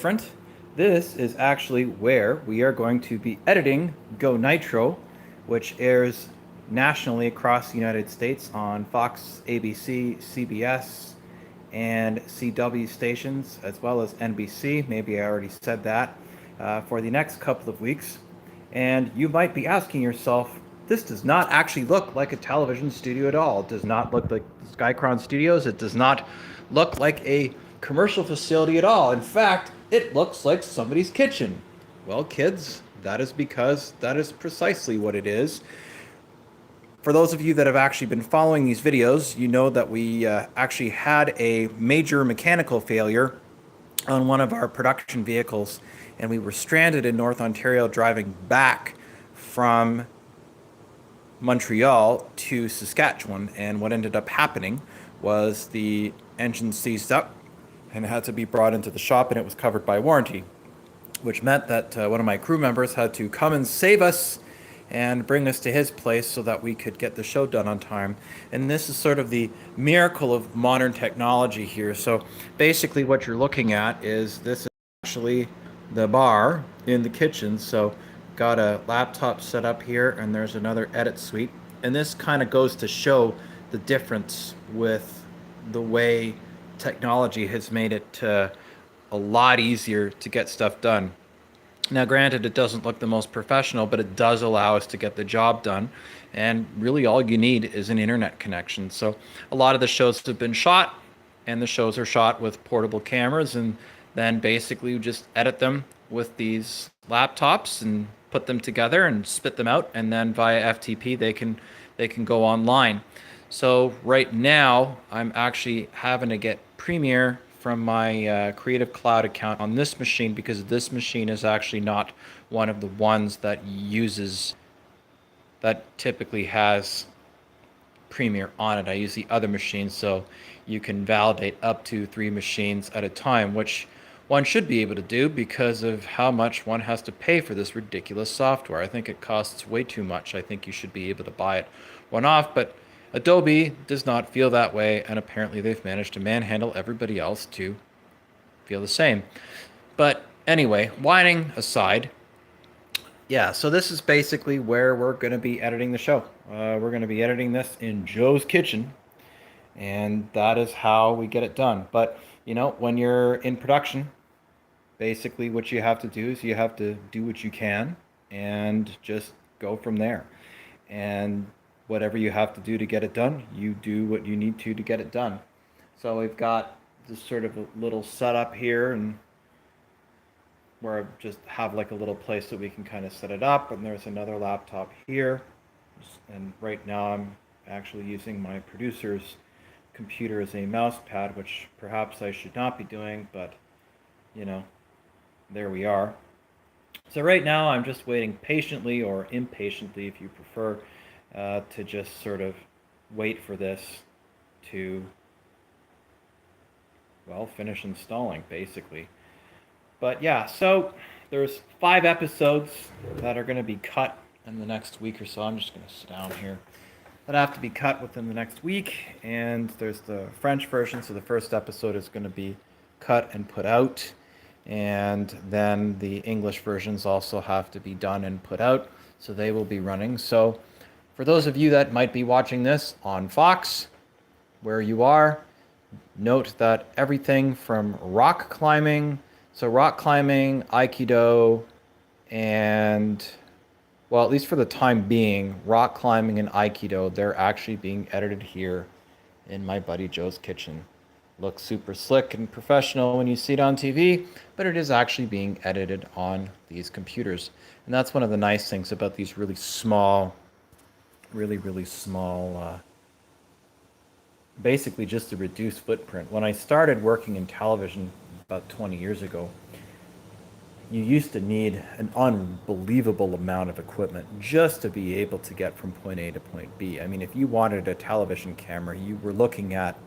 different. This is actually where we are going to be editing Go Nitro, which airs nationally across the United States on Fox, ABC, CBS, and CW stations, as well as NBC. Maybe I already said that for the next couple of weeks. And you might be asking yourself, this does not actually look like a television studio at all. It does not look like Skycron Studios. It does not look like a commercial facility at all. In fact, it looks like somebody's kitchen. Well, kids, that is because that is precisely what it is. For those of you that have actually been following these videos, you know that we actually had a major mechanical failure on one of our production vehicles, and we were stranded in North Ontario driving back from Montreal to Saskatchewan. And what ended up happening was the engine seized up and had to be brought into the shop, and it was covered by warranty, which meant that one of my crew members had to come and save us and bring us to his place so that we could get the show done on time. And this is sort of the miracle of modern technology here. So basically what you're looking at is this is actually the bar in the kitchen. So got a laptop set up here, and there's another edit suite. And this kind of goes to show the difference with the way technology has made it a lot easier to get stuff done. Now, granted, it doesn't look the most professional, but it does allow us to get the job done. And really, all you need is an internet connection. So, a lot of the shows have been shot, and the shows are shot with portable cameras, and then basically you just edit them with these laptops and put them together and spit them out, and then via FTP they can go online. So right now, I'm actually having to get Premiere from my Creative Cloud account on this machine, because this machine is actually not one of the ones that typically has Premiere on it. I use the other machine, so you can validate up to 3 machines at a time, which one should be able to do because of how much one has to pay for this ridiculous software. I think it costs way too much. I think you should be able to buy it one off, but Adobe does not feel that way, and apparently they've managed to manhandle everybody else to feel the same. But anyway, whining aside, yeah, so this is basically where we're going to be editing the show. We're going to be editing this in Joe's kitchen, and that is how we get it done. But, you know, when you're in production, basically what you have to do is you have to do what you can and just go from there. And whatever you have to do to get it done, you do what you need to get it done. So we've got this sort of a little setup here, and where I just have like a little place that we can kind of set it up, and there's another laptop here. And right now I'm actually using my producer's computer as a mouse pad, which perhaps I should not be doing, but you know, there we are. So right now I'm just waiting patiently, or impatiently if you prefer, to just sort of wait for this to, well, finish installing, basically. But yeah, so there's 5 episodes that are going to be cut in the next week or so. I'm just going to sit down here. That have to be cut within the next week, and there's the French version, so the first episode is going to be cut and put out, and then the English versions also have to be done and put out, so they will be running. So for those of you that might be watching this on Fox, where you are, note that everything from rock climbing, Aikido, and, well, at least for the time being, rock climbing and Aikido, they're actually being edited here in my buddy Joe's kitchen. Looks super slick and professional when you see it on TV, but it is actually being edited on these computers. And that's one of the nice things about these really small, really small, basically just a reduced footprint. When I started working in television about 20 years ago, you used to need an unbelievable amount of equipment just to be able to get from point A to point B. I mean, if you wanted a television camera, you were looking at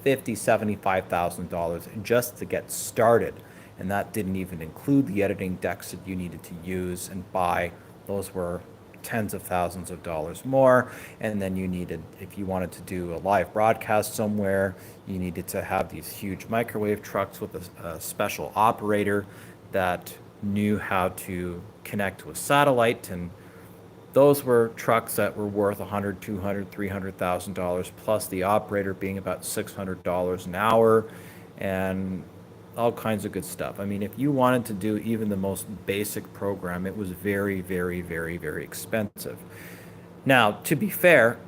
$50,000, $75,000 just to get started. And that didn't even include the editing decks that you needed to use and buy. Those were tens of thousands of dollars more. And then you needed, if you wanted to do a live broadcast somewhere, you needed to have these huge microwave trucks with a special operator that knew how to connect with satellite, and those were trucks that were worth 100, 200, $300,000 plus the operator being about $600 an hour, and all kinds of good stuff. I mean, if you wanted to do even the most basic program, it was very, very, very, very expensive. Now, to be fair,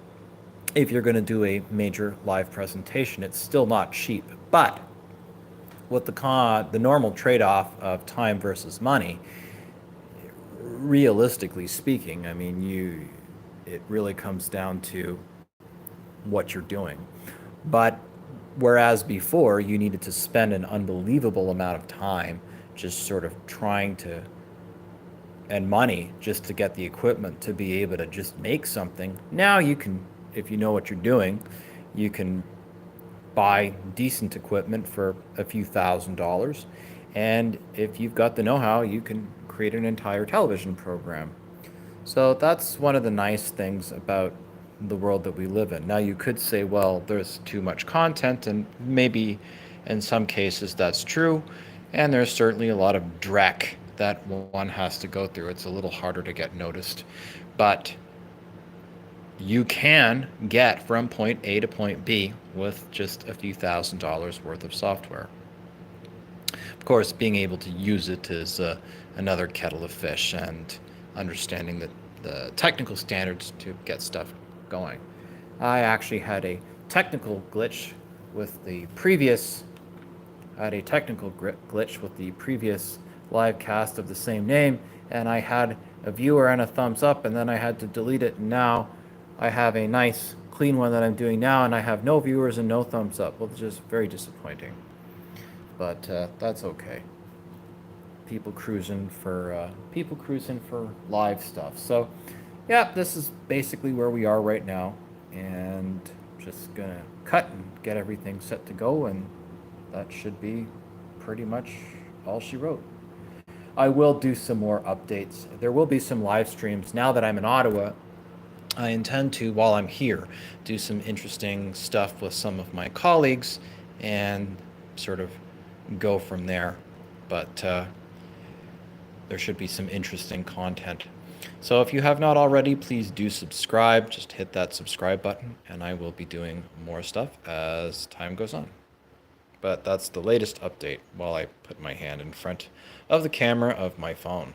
if you're going to do a major live presentation, it's still not cheap. But with the normal trade-off of time versus money, realistically speaking, I mean, it really comes down to what you're doing. But whereas before you needed to spend an unbelievable amount of time just sort of trying to, and money just to get the equipment to be able to just make something, now you can, if you know what you're doing, you can buy decent equipment for a few $1,000s, and if you've got the know-how, you can create an entire television program. So that's one of the nice things about the world that we live in. Now, you could say, well, there's too much content, and maybe in some cases that's true, and there's certainly a lot of dreck that one has to go through. It's a little harder to get noticed, but you can get from point A to point B with just a few $1,000s worth of software. Of course, being able to use it is another kettle of fish, and understanding the technical standards to get stuff going. I actually had a technical glitch with the previous live cast of the same name, and I had a viewer and a thumbs up, and then I had to delete it, and now I have a nice clean one that I'm doing now, and I have no viewers and no thumbs up. Well, it's just very disappointing, but that's okay. People cruising for live stuff. So yeah, this is basically where we are right now, and just gonna cut and get everything set to go, and that should be pretty much all she wrote. I will do some more updates. There will be some live streams now that I'm in Ottawa. I intend to, while I'm here, do some interesting stuff with some of my colleagues and sort of go from there. But there should be some interesting content. So if you have not already, please do subscribe. Just hit that subscribe button, and I will be doing more stuff as time goes on. But that's the latest update while I put my hand in front of the camera of my phone.